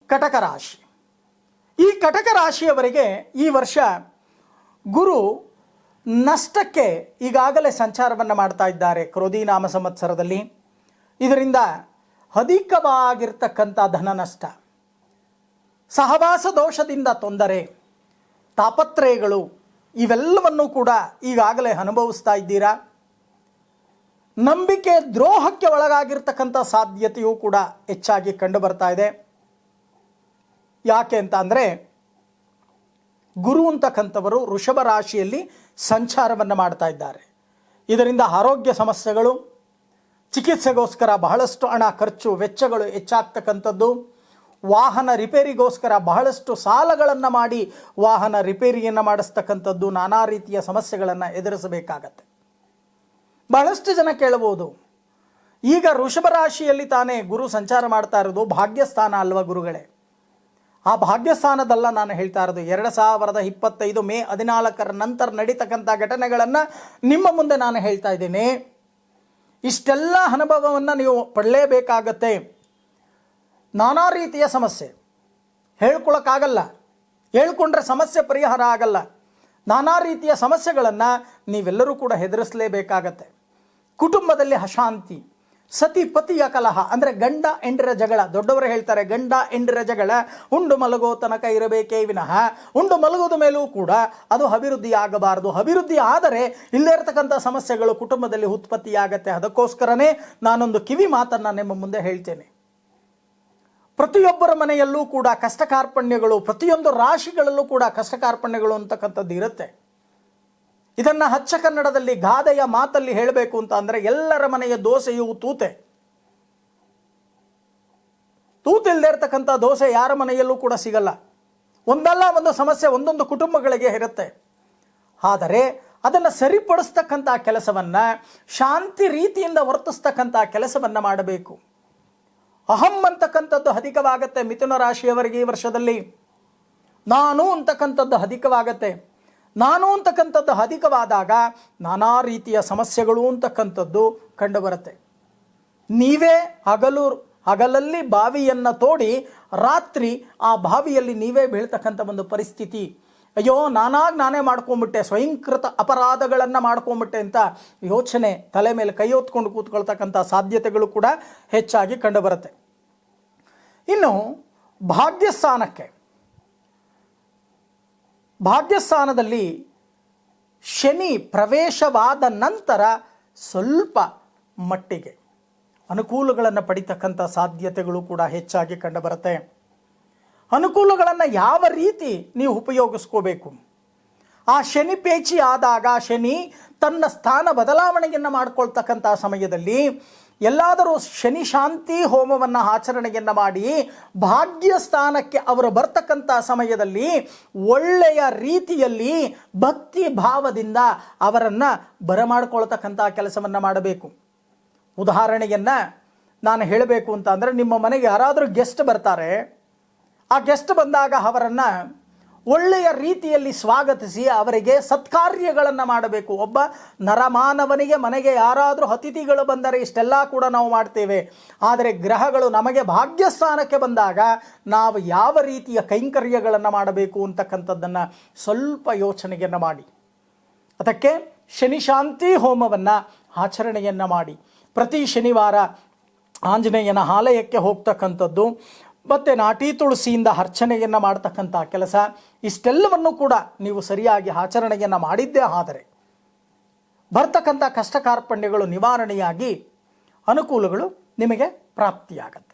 ಕಟಕ ರಾಶಿ. ಈ ಕಟಕ ರಾಶಿಯವರಿಗೆ ಈ ವರ್ಷ ಗುರು ನಷ್ಟಕ್ಕೆ ಈಗಾಗಲೇ ಸಂಚಾರವನ್ನು ಮಾಡ್ತಾ ಇದ್ದಾರೆ ಕ್ರೋಧಿ ನಾಮ ಸಂವತ್ಸರದಲ್ಲಿ. ಇದರಿಂದ ಅಧಿಕವಾಗಿರ್ತಕ್ಕಂಥ ಧನ ನಷ್ಟ, ಸಹವಾಸ ದೋಷದಿಂದ ತೊಂದರೆ, ತಾಪತ್ರಯಗಳು ಇವೆಲ್ಲವನ್ನೂ ಕೂಡ ಈಗಾಗಲೇ ಅನುಭವಿಸ್ತಾ ಇದ್ದೀರಾ. ನಂಬಿಕೆ ದ್ರೋಹಕ್ಕೆ ಒಳಗಾಗಿರ್ತಕ್ಕಂಥ ಸಾಧ್ಯತೆಯೂ ಕೂಡ ಹೆಚ್ಚಾಗಿ ಕಂಡು ಬರ್ತಾ ಇದೆ. ಯಾಕೆ ಅಂತ ಅಂದರೆ ಗುರು ಅಂತಕ್ಕಂಥವರು ವೃಷಭ ರಾಶಿಯಲ್ಲಿ ಸಂಚಾರವನ್ನು ಮಾಡ್ತಾ ಇದ್ದಾರೆ. ಇದರಿಂದ ಆರೋಗ್ಯ ಸಮಸ್ಯೆಗಳು, ಚಿಕಿತ್ಸೆಗೋಸ್ಕರ ಬಹಳಷ್ಟು ಹಣ ಖರ್ಚು ವೆಚ್ಚಗಳು ಹೆಚ್ಚಾಗ್ತಕ್ಕಂಥದ್ದು, ವಾಹನ ರಿಪೇರಿಗೋಸ್ಕರ ಬಹಳಷ್ಟು ಸಾಲಗಳನ್ನು ಮಾಡಿ ವಾಹನ ರಿಪೇರಿಯನ್ನು ಮಾಡಿಸ್ತಕ್ಕಂಥದ್ದು, ನಾನಾ ರೀತಿಯ ಸಮಸ್ಯೆಗಳನ್ನು ಎದುರಿಸಬೇಕಾಗತ್ತೆ. ಬಹಳಷ್ಟು ಜನ ಕೇಳಬಹುದು, ಈಗ ವೃಷಭ ರಾಶಿಯಲ್ಲಿ ತಾನೇ ಗುರು ಸಂಚಾರ ಮಾಡ್ತಾ ಇರೋದು ಭಾಗ್ಯಸ್ಥಾನ ಅಲ್ವಾ ಗುರುಗಳೇ? ಆ ಭಾಗ್ಯಸ್ಥಾನದಲ್ಲ ನಾನು ಹೇಳ್ತಾ ಇರೋದು. 2025 ಮೇ 14 ನಂತರ ನಡೀತಕ್ಕಂಥ ಘಟನೆಗಳನ್ನು ನಿಮ್ಮ ಮುಂದೆ ನಾನು ಹೇಳ್ತಾ ಇದ್ದೇನೆ. ಇಷ್ಟೆಲ್ಲ ಅನುಭವವನ್ನು ನೀವು ಪಡಲೇಬೇಕಾಗತ್ತೆ. ನಾನಾ ರೀತಿಯ ಸಮಸ್ಯೆ ಹೇಳ್ಕೊಳಕ್ಕಾಗಲ್ಲ, ಹೇಳ್ಕೊಂಡ್ರೆ ಸಮಸ್ಯೆ ಪರಿಹಾರ ಆಗಲ್ಲ. ನಾನಾ ರೀತಿಯ ಸಮಸ್ಯೆಗಳನ್ನು ನೀವೆಲ್ಲರೂ ಕೂಡ ಎದುರಿಸಲೇಬೇಕಾಗತ್ತೆ. ಕುಟುಂಬದಲ್ಲಿ ಅಶಾಂತಿ, ಸತಿ ಪತಿಯ ಕಲಹ ಅಂದರೆ ಗಂಡ ಹೆಂಡರ ಜಗಳ. ದೊಡ್ಡವರು ಹೇಳ್ತಾರೆ ಗಂಡ ಹೆಂಡರ ಜಗಳ ಉಂಡು ಮಲಗೋ ತನಕ ಇರಬೇಕೇ ವಿನಃ ಉಂಡು ಮಲಗೋದ ಮೇಲೂ ಕೂಡ ಅದು ಅಭಿವೃದ್ಧಿ ಆಗಬಾರದು. ಅಭಿವೃದ್ಧಿ ಆದರೆ ಇಲ್ಲೇ ಇರತಕ್ಕಂಥ ಸಮಸ್ಯೆಗಳು ಕುಟುಂಬದಲ್ಲಿ ಉತ್ಪತ್ತಿಯಾಗತ್ತೆ. ಅದಕ್ಕೋಸ್ಕರನೇ ನಾನೊಂದು ಕಿವಿ ಮಾತನ್ನು ನಿಮ್ಮ ಮುಂದೆ ಹೇಳ್ತೇನೆ. ಪ್ರತಿಯೊಬ್ಬರ ಮನೆಯಲ್ಲೂ ಕೂಡ ಕಷ್ಟ ಕಾರ್ಪಣ್ಯಗಳು, ಪ್ರತಿಯೊಂದು ರಾಶಿಗಳಲ್ಲೂ ಕೂಡ ಕಷ್ಟ ಕಾರ್ಪಣ್ಯಗಳು ಅಂತಕ್ಕಂಥದ್ದು ಇರುತ್ತೆ. ಇದನ್ನು ಅಚ್ಚ ಕನ್ನಡದಲ್ಲಿ ಗಾದೆಯ ಮಾತಲ್ಲಿ ಹೇಳಬೇಕು ಅಂತ ಅಂದರೆ ಎಲ್ಲರ ಮನೆಯ ದೋಸೆಯು ತೂತೆ. ತೂತಿಲ್ಲದೆ ಇರತಕ್ಕಂಥ ದೋಸೆ ಯಾರ ಮನೆಯಲ್ಲೂ ಕೂಡ ಸಿಗಲ್ಲ. ಒಂದಲ್ಲ ಒಂದು ಸಮಸ್ಯೆ ಒಂದೊಂದು ಕುಟುಂಬಗಳಿಗೆ ಇರುತ್ತೆ. ಆದರೆ ಅದನ್ನು ಸರಿಪಡಿಸ್ತಕ್ಕಂಥ ಕೆಲಸವನ್ನು, ಶಾಂತಿ ರೀತಿಯಿಂದ ವರ್ತಿಸ್ತಕ್ಕಂಥ ಕೆಲಸವನ್ನು ಮಾಡಬೇಕು. ಅಹಂ ಅಂತಕ್ಕಂಥದ್ದು ಅಧಿಕವಾಗತ್ತೆ ಮಿಥುನ ರಾಶಿಯವರಿಗೆ ಈ ವರ್ಷದಲ್ಲಿ. ನಾನು ಅಂತಕ್ಕಂಥದ್ದು ಅಧಿಕವಾಗತ್ತೆ. ನಾನು ಅಂತಕ್ಕಂಥದ್ದು ಅಧಿಕವಾದಾಗ ನಾನಾ ರೀತಿಯ ಸಮಸ್ಯೆಗಳು ಅಂತಕ್ಕಂಥದ್ದು ಕಂಡುಬರುತ್ತೆ. ನೀವೇ ಹಗಲಲ್ಲಿ ಬಾವಿಯನ್ನು ತೋಡಿ ರಾತ್ರಿ ಆ ಬಾವಿಯಲ್ಲಿ ನೀವೇ ಬೀಳ್ತಕ್ಕಂಥ ಒಂದು ಪರಿಸ್ಥಿತಿ. ಅಯ್ಯೋ ನಾನೇ ಮಾಡ್ಕೊಂಬಿಟ್ಟೆ, ಸ್ವಯಂಕೃತ ಅಪರಾಧಗಳನ್ನು ಮಾಡ್ಕೊಂಬಿಟ್ಟೆ ಅಂತ ಯೋಚನೆ, ತಲೆ ಮೇಲೆ ಕೈ ಹೊತ್ಕೊಂಡು ಕೂತ್ಕೊಳ್ತಕ್ಕಂಥ ಸಾಧ್ಯತೆಗಳು ಕೂಡ ಹೆಚ್ಚಾಗಿ ಕಂಡುಬರುತ್ತೆ. ಇನ್ನು ಭಾಗ್ಯಸ್ಥಾನದಲ್ಲಿ ಶನಿ ಪ್ರವೇಶವಾದ ನಂತರ ಸ್ವಲ್ಪ ಮಟ್ಟಿಗೆ ಅನುಕೂಲಗಳನ್ನು ಪಡಿತಕ್ಕಂಥ ಸಾಧ್ಯತೆಗಳು ಕೂಡ ಹೆಚ್ಚಾಗಿ ಕಂಡುಬರುತ್ತೆ. ಅನುಕೂಲಗಳನ್ನು ಯಾವ ರೀತಿ ನೀವು ಉಪಯೋಗಿಸ್ಕೋಬೇಕು? ಆ ಶನಿ ಪೇಚಿ ಆದಾಗ, ಶನಿ ತನ್ನ ಸ್ಥಾನ ಬದಲಾವಣೆಯನ್ನು ಮಾಡಿಕೊಳ್ತಕ್ಕಂಥ ಸಮಯದಲ್ಲಿ ಎಲ್ಲಾದರೂ ಶನಿ ಶಾಂತಿ ಹೋಮವನ್ನು ಆಚರಣೆಯನ್ನು ಮಾಡಿ ಭಾಗ್ಯಸ್ಥಾನಕ್ಕೆ ಅವರು ಬರ್ತಕ್ಕಂಥ ಸಮಯದಲ್ಲಿ ಒಳ್ಳೆಯ ರೀತಿಯಲ್ಲಿ ಭಕ್ತಿ ಭಾವದಿಂದ ಅವರನ್ನು ಬರಮಾಡ್ಕೊಳ್ತಕ್ಕಂಥ ಕೆಲಸವನ್ನು ಮಾಡಬೇಕು. ಉದಾಹರಣೆಯನ್ನು ನಾನು ಹೇಳಬೇಕು ಅಂತ ಅಂದರೆ, ನಿಮ್ಮ ಮನೆಗೆ ಯಾರಾದರೂ ಗೆಸ್ಟ್ ಬರ್ತಾರೆ. ಆ ಗೆಸ್ಟ್ ಬಂದಾಗ ಅವರನ್ನು ಒಳ್ಳೆಯ ರೀತಿಯಲ್ಲಿ ಸ್ವಾಗತಿಸಿ ಅವರಿಗೆ ಸತ್ಕಾರ್ಯಗಳನ್ನು ಮಾಡಬೇಕು. ಒಬ್ಬ ನರಮಾನವನಿಗೆ ಮನೆಗೆ ಯಾರಾದರೂ ಅತಿಥಿಗಳು ಬಂದರೆ ಇಷ್ಟೆಲ್ಲ ಕೂಡ ನಾವು ಮಾಡ್ತೇವೆ. ಆದರೆ ಗ್ರಹಗಳು ನಮಗೆ ಭಾಗ್ಯಸ್ಥಾನಕ್ಕೆ ಬಂದಾಗ ನಾವು ಯಾವ ರೀತಿಯ ಕೈಂಕರ್ಯಗಳನ್ನು ಮಾಡಬೇಕು ಅಂತಕ್ಕಂಥದ್ದನ್ನು ಸ್ವಲ್ಪ ಯೋಚನೆಯನ್ನು ಮಾಡಿ. ಅದಕ್ಕೆ ಶನಿ ಶಾಂತಿ ಹೋಮವನ್ನು ಆಚರಣೆಯನ್ನು ಮಾಡಿ. ಪ್ರತಿ ಶನಿವಾರ ಆಂಜನೇಯನ ಆಲಯಕ್ಕೆ ಹೋಗ್ತಕ್ಕಂಥದ್ದು, ಮತ್ತು ನಾಟಿ ತುಳಸಿಯಿಂದ ಅರ್ಚನೆಯನ್ನು ಮಾಡ್ತಕ್ಕಂಥ ಕೆಲಸ, ಇಷ್ಟೆಲ್ಲವನ್ನು ಕೂಡ ನೀವು ಸರಿಯಾಗಿ ಆಚರಣೆಯನ್ನು ಮಾಡಿದ್ದೇ ಆದರೆ ಬರ್ತಕ್ಕಂಥ ಕಷ್ಟ ಕಾರ್ಪಣ್ಯಗಳು ನಿವಾರಣೆಯಾಗಿ ಅನುಕೂಲಗಳು ನಿಮಗೆ ಪ್ರಾಪ್ತಿಯಾಗತ್ತೆ.